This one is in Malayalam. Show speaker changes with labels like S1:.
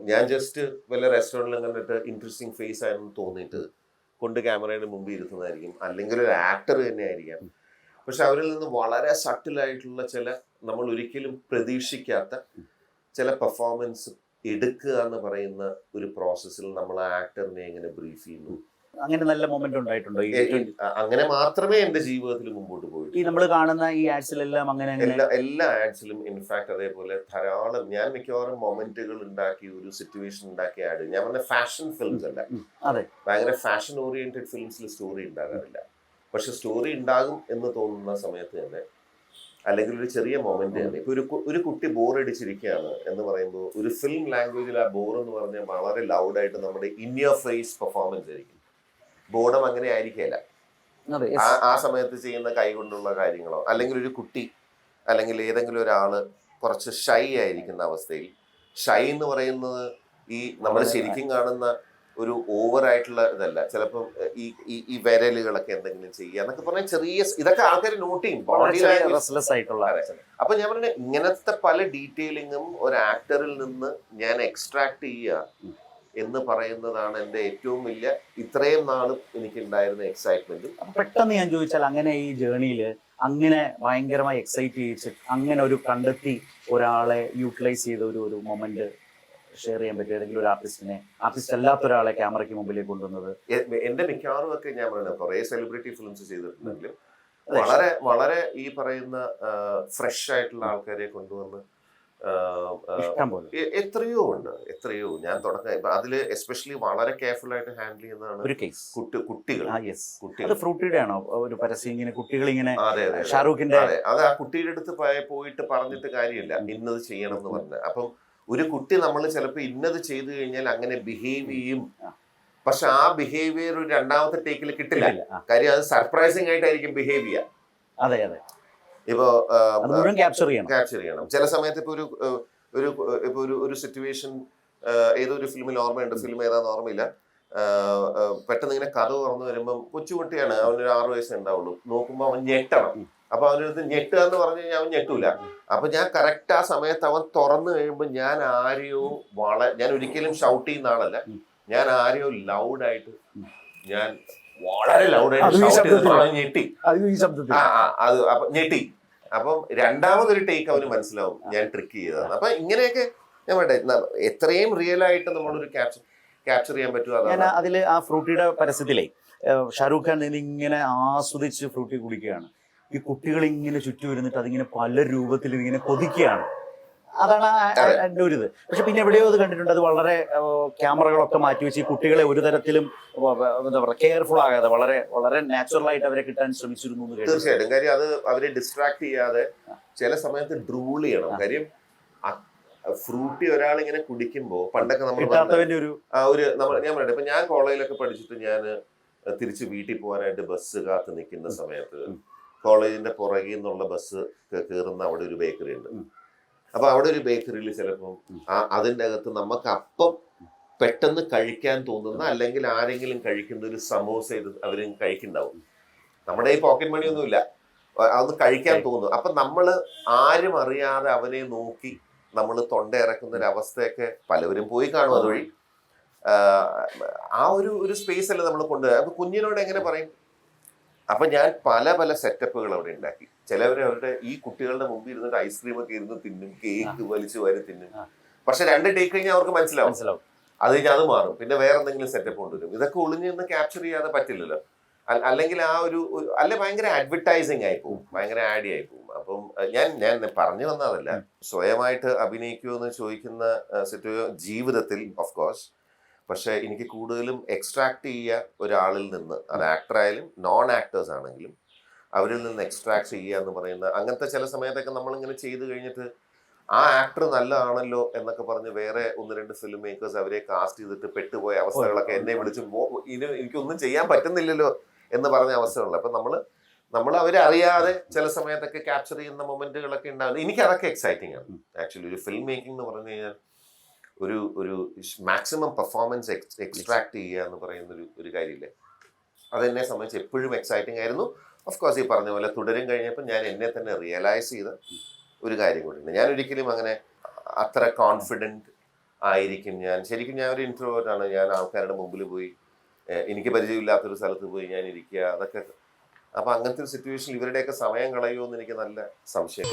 S1: ഞാൻ ജസ്റ്റ് വല്ല റെസ്റ്റോറൻറ്റിലും കണ്ടിട്ട് ഇൻട്രസ്റ്റിംഗ് ഫേസ് ആയെന്ന് തോന്നിയിട്ട് കൊണ്ട് ക്യാമറയുടെ മുമ്പിൽ ഇരുത്തുന്നതായിരിക്കും, അല്ലെങ്കിൽ ഒരു ആക്ടർ തന്നെ ആയിരിക്കാം. പക്ഷെ അവരിൽ നിന്ന് വളരെ സട്ടിലായിട്ടുള്ള ചില നമ്മൾ ഒരിക്കലും പ്രതീക്ഷിക്കാത്ത ചില പെർഫോമൻസ് എടുക്കുക എന്ന് പറയുന്ന ഒരു പ്രോസസ്സിൽ നമ്മൾ ആ ആക്ടറിനെ എങ്ങനെ ബ്രീഫ് ചെയ്യുന്നു.
S2: അങ്ങനെ നല്ല മൊമെന്റ് ഉണ്ടായിട്ടുണ്ടോ?
S1: അങ്ങനെ മാത്രമേ എന്റെ ജീവിതത്തിൽ മുമ്പോട്ട് പോയിട്ടു.
S2: ഈ നമ്മൾ കാണുന്ന ഈ ആഡ്സിലെല്ലാം അങ്ങനെ
S1: എല്ലാ ആഡ്സിലും ഇൻഫാക്ട് അതേപോലെ ധാരാളം ഞാൻ മിക്കവാറും മൊമെന്റുകൾ ഉണ്ടാക്കി ഒരു സിറ്റുവേഷൻ ഉണ്ടാക്കി ആഡ്. ഞാൻ പറഞ്ഞ ഫാഷൻ ഫിലിംസ് അല്ല, ഭയങ്കര ഫാഷൻ ഓറിയന്റഡ് ഫിലിംസിൽ സ്റ്റോറി ഉണ്ടാകാറില്ല. പക്ഷെ സ്റ്റോറി ഉണ്ടാകും എന്ന് തോന്നുന്ന സമയത്ത് തന്നെ, അല്ലെങ്കിൽ ഒരു ചെറിയ മൊമെന്റ് തന്നെ, ഇപ്പൊ ഒരു കുട്ടി ബോറടിച്ചിരിക്കുകയാണ് എന്ന് പറയുമ്പോൾ ഒരു ഫിലിം ലാംഗ്വേജിൽ ആ ബോർ എന്ന് പറഞ്ഞാൽ വളരെ ലൗഡായിട്ട് നമ്മുടെ ഇൻ യുവർ ഫേസ് പെർഫോമൻസ് ആയിരിക്കും. ബോർഡം അങ്ങനെ ആയിരിക്കില്ല. ആ സമയത്ത് ചെയ്യുന്ന കൈകൊണ്ടുള്ള കാര്യങ്ങളോ, അല്ലെങ്കിൽ ഒരു കുട്ടി അല്ലെങ്കിൽ ഏതെങ്കിലും ഒരാള് കുറച്ച് ഷൈ ആയിരിക്കുന്ന അവസ്ഥയിൽ, ഷൈ എന്ന് പറയുന്നത് ഈ നമ്മൾ ശരിക്കും കാണുന്ന ഒരു ഓവർ ആയിട്ടുള്ള ഇതല്ല. ചിലപ്പോൾ ഈ വിരലുകളൊക്കെ എന്തെങ്കിലും ചെയ്യുക എന്നൊക്കെ പറഞ്ഞാൽ ചെറിയ ഇതൊക്കെ ആൾക്കാർ നോട്ട് ചെയ്യും, ബോഡി ലാംഗ്വേജ് ആയിട്ടുള്ള. അപ്പൊ ഞാൻ പറഞ്ഞ ഇങ്ങനത്തെ പല ഡീറ്റെയിലിങ്ങും ഒരു ആക്ടറിൽ നിന്ന് ഞാൻ എക്സ്ട്രാക്ട് ചെയ്യുക എന്ന് പറയുന്നതാണ് എൻ്റെ ഏറ്റവും വലിയ ഇത്രയും നാളും എനിക്കുണ്ടായിരുന്ന എക്സൈറ്റ്മെന്റും.
S2: പെട്ടെന്ന് ഞാൻ ചോദിച്ചാൽ, അങ്ങനെ ഈ ജേർണിയിൽ അങ്ങനെ ഭയങ്കരമായി എക്സൈറ്റ് ചെയ്യിച്ച് അങ്ങനെ ഒരു കണ്ടെത്തി ഒരാളെ യൂട്ടിലൈസ് ചെയ്ത ഒരു മൊമെന്റ് ഷെയർ ചെയ്യാൻ പറ്റും ഏതെങ്കിലും ഒരു ആർട്ടിസ്റ്റ് അല്ലാത്ത ഒരാളെ ക്യാമറയ്ക്ക് മുമ്പിലേക്ക് കൊണ്ടുവന്നത്?
S1: എന്റെ മിക്കവാറും ഒക്കെ ഞാൻ പറയുന്നത് കുറേ സെലിബ്രിറ്റി ഫിലിംസ് ചെയ്തിട്ടുണ്ടെങ്കിലും വളരെ വളരെ ഈ പറയുന്ന ഫ്രഷ് ആയിട്ടുള്ള ആൾക്കാരെ കൊണ്ടുവന്ന് എത്രയോ ഉണ്ട്, എത്രയോ. ഞാൻ തുടക്കം അതില് എസ്പെഷ്യലി വളരെ കെയർഫുൾ ആയിട്ട് ഹാൻഡിൽ ചെയ്യുന്നതാണ്
S2: ഒരു കേസ്
S1: കുട്ടികൾ.
S2: ഫ്രൂട്ടിയുടെ ആണോ ഒരു പരസ്യം ഇങ്ങനെ കുട്ടികൾ ഇങ്ങനെ ഷാറൂഖിന്റെ?
S1: അത് ആ കുട്ടിയുടെ അടുത്ത് പോയിട്ട് പറഞ്ഞിട്ട് കാര്യമില്ല ഇന്നത് ചെയ്യണം എന്ന് പറഞ്ഞത്. അപ്പം ഒരു കുട്ടി നമ്മൾ ചിലപ്പോൾ ഇന്നത് ചെയ്തു കഴിഞ്ഞാൽ അങ്ങനെ ബിഹേവ് ചെയ്യും, പക്ഷെ ആ ബിഹേവിയർ ഒരു രണ്ടാമത്തെ ടേക്കിൽ കിട്ടില്ല. കാര്യം അത് സർപ്രൈസിങ് ആയിട്ടായിരിക്കും ബിഹേവ് ചെയ്യുക.
S2: അതെ അതെ.
S1: ഇപ്പോ
S2: ക്യാപ്ചർ
S1: ചെയ്യണം. ചില സമയത്ത് ഇപ്പൊ ഒരു സിറ്റുവേഷൻ ഏതൊരു ഫിലിമിൽ ഓർമ്മയുണ്ട്, ഫിലിം ഏതാന്ന് ഓർമ്മയില്ല. പെട്ടെന്ന് ഇങ്ങനെ കഥ തുറന്നു വരുമ്പം കൊച്ചുകുട്ടിയാണ്, അവനൊരു 6 വയസ്സേ ഉണ്ടാവുള്ളൂ. നോക്കുമ്പോ അവൻ ഞെട്ടണം. അപ്പൊ അവനടുത്ത് ഞെട്ടുക എന്ന് പറഞ്ഞു കഴിഞ്ഞാൽ അവൻ ഞെട്ടൂല. അപ്പൊ ഞാൻ കറക്റ്റ് ആ സമയത്ത് അവൻ തുറന്നു കഴിയുമ്പോൾ ഞാൻ ഒരിക്കലും ഷൗട്ട് ചെയ്യുന്ന ആളല്ല, ഞാൻ ആരെയോ ലൗഡായിട്ട് ഞാൻ വളരെ ലൗഡായിട്ട് ഞെട്ടി. അപ്പൊ ഞെട്ടി. അപ്പം രണ്ടാമതൊരു ടേക്ക് അവന് മനസ്സിലാവും ഞാൻ ട്രിക്ക് ചെയ്തതാണ്. അപ്പൊ ഇങ്ങനെയൊക്കെ ഞാൻ പറയട്ടെ, എത്രയും റിയൽ ആയിട്ട് നമ്മളൊരു ക്യാപ്ചർ ചെയ്യാൻ പറ്റുമോ.
S2: ഞാൻ അതില് ആ ഫ്രൂട്ടിയുടെ പരസ്യത്തിലെ ഷാരൂഖ് ഖാൻ ഇങ്ങനെ ആസ്വദിച്ച് ഫ്രൂട്ടി കുടിക്കുകയാണ്. ഈ കുട്ടികൾ ഇങ്ങനെ ചുറ്റും ഇരുന്നിട്ട് അതിങ്ങനെ പല രൂപത്തിൽ ഇങ്ങനെ കൊതിക്കുകയാണ്. അതാണ് എൻ്റെ ഒരു ഇത്. പക്ഷെ പിന്നെ എവിടെയോ അത് കണ്ടിട്ടുണ്ട്, അത് വളരെ ക്യാമറകളൊക്കെ മാറ്റി വെച്ച് ഈ കുട്ടികളെ ഒരു തരത്തിലും എന്താ പറയുക കെയർഫുൾ ആകാതെ വളരെ വളരെ നാച്ചുറൽ ആയിട്ട് അവരെ കിട്ടാൻ ശ്രമിച്ചിരുന്നു.
S1: തീർച്ചയായിട്ടും. കാര്യം അത് അവരെ ഡിസ്ട്രാക്ട് ചെയ്യാതെ ചില സമയത്ത് ഡ്രൂൾ ചെയ്യണം. കാര്യം ഫ്രൂട്ടി ഒരാളിങ്ങനെ കുടിക്കുമ്പോൾ പണ്ടൊക്കെ നമ്മൾ ഞാൻ പറയട്ടെ, ഇപ്പൊ ഞാൻ കോളേജിലൊക്കെ പഠിച്ചിട്ട് ഞാൻ തിരിച്ച് വീട്ടിൽ പോകാനായിട്ട് ബസ് കാത്ത് നിൽക്കുന്ന സമയത്ത് കോളേജിന്റെ പുറകിൽ നിന്നുള്ള ബസ് കയറുന്ന അവിടെ ഒരു ബേക്കറി ഉണ്ട്. അപ്പൊ അവിടെ ഒരു ബേക്കറിയിൽ ചിലപ്പം അതിൻ്റെ അകത്ത് നമുക്ക് അപ്പം പെട്ടെന്ന് കഴിക്കാൻ തോന്നുന്ന, അല്ലെങ്കിൽ ആരെങ്കിലും കഴിക്കുന്ന ഒരു സമോസ അവരും കഴിക്കുന്നുണ്ടാവും. നമ്മുടെ ഈ പോക്കറ്റ് മണിയൊന്നുമില്ല, അതൊന്ന് കഴിക്കാൻ തോന്നും. അപ്പൊ നമ്മള് ആരും അറിയാതെ അവനെ നോക്കി നമ്മൾ തൊണ്ട ഇറക്കുന്ന ഒരു അവസ്ഥയൊക്കെ പലവരും പോയി കാണും അതുവഴി. ആ ഒരു സ്പേസ് അല്ലേ നമ്മൾ കൊണ്ടുപോയി. അപ്പൊ കുഞ്ഞിനോട് എങ്ങനെ പറയും? അപ്പൊ ഞാൻ പല സെറ്റപ്പുകൾ അവിടെ ഉണ്ടാക്കി. ചിലവർ അവരുടെ ഈ കുട്ടികളുടെ മുമ്പിൽ ഇരുന്നിട്ട് ഐസ്ക്രീം ഒക്കെ ഇരുന്ന് തിന്നും, കേക്ക് വലിച്ചു വാരി തിന്നും. പക്ഷെ 2 ടേക്ക് കഴിഞ്ഞാൽ അവർക്ക് മനസ്സിലാവും. അത് കഴിഞ്ഞാൽ അത് മാറും, പിന്നെ വേറെ എന്തെങ്കിലും സെറ്റപ്പ് കൊണ്ടുവരും. ഇതൊക്കെ ഒളിഞ്ഞു നിന്ന് ക്യാപ്ചർ ചെയ്യാതെ പറ്റില്ലല്ലോ. അല്ലെങ്കിൽ ആ അല്ലെ ഭയങ്കര അഡ്വർടൈസിങ് ആയി പോകും, ഭയങ്കര ആഡി ആയി പോകും. അപ്പം ഞാൻ പറഞ്ഞു വന്നതല്ല, സ്വയമായിട്ട് അഭിനയിക്കുമെന്ന് ചോദിക്കുന്ന ജീവിതത്തിൽ ഓഫ് കോഴ്സ്. പക്ഷെ എനിക്ക് കൂടുതലും എക്സ്ട്രാക്ട് ചെയ്യുക ഒരാളിൽ നിന്ന്, അത് ആക്ടറായാലും നോൺ ആക്ടേഴ്സ് ആണെങ്കിലും അവരിൽ നിന്ന് എക്സ്ട്രാക്ട് ചെയ്യുക എന്ന് പറയുന്ന അങ്ങനത്തെ ചില സമയത്തൊക്കെ നമ്മളിങ്ങനെ ചെയ്ത് കഴിഞ്ഞിട്ട് ആ ആക്ടർ നല്ലതാണല്ലോ എന്നൊക്കെ പറഞ്ഞ് വേറെ 1-2 ഫിലിം മേക്കേഴ്സ് അവരെ കാസ്റ്റ് ചെയ്തിട്ട് പെട്ടുപോയ അവസ്ഥകളൊക്കെ എന്നെ വിളിച്ച് എനിക്കൊന്നും ചെയ്യാൻ പറ്റുന്നില്ലല്ലോ എന്ന് പറഞ്ഞ അവസ്ഥകളുണ്ട്. അപ്പം നമ്മൾ അവരെ അറിയാതെ ചില സമയത്തൊക്കെ ക്യാപ്ചർ ചെയ്യുന്ന മൊമെന്റുകളൊക്കെ ഉണ്ടാകുന്നത് എനിക്ക് അതൊക്കെ എക്സൈറ്റിംഗ് ആണ്. ആക്ച്വലി ഒരു ഫിലിം മേക്കിംഗ് എന്ന് പറഞ്ഞു കഴിഞ്ഞാൽ ഒരു മാക്സിമം പെർഫോമൻസ് എക്സ്ട്രാക്ട് ചെയ്യുക എന്ന് പറയുന്ന ഒരു കാര്യമില്ലേ, അതെന്നെ സംബന്ധിച്ച് എപ്പോഴും എക്സൈറ്റിംഗ് ആയിരുന്നു. ഓഫ് കോഴ്സ് ഈ പറഞ്ഞ പോലെ തുടരും കഴിഞ്ഞപ്പോൾ ഞാൻ എന്നെ തന്നെ റിയലൈസ് ചെയ്ത ഒരു കാര്യം കൂടിയുണ്ട്. ഞാൻ ഒരിക്കലും അങ്ങനെ അത്ര കോൺഫിഡൻറ്റ് ആയിരിക്കും ഞാൻ. ശരിക്കും ഞാൻ ഒരു ഇൻട്രോവേർട്ട് ആണ്. ഞാൻ ആൾക്കാരുടെ മുമ്പിൽ പോയി എനിക്ക് പരിചയമില്ലാത്തൊരു സ്ഥലത്ത് പോയി ഞാൻ ഇരിക്കുക, അതൊക്കെ. അപ്പൊ അങ്ങനത്തെ ഒരു സിറ്റുവേഷനിൽ ഇവരുടെയൊക്കെ സമയം കളയുമോ എന്ന് എനിക്ക് നല്ല സംശയം.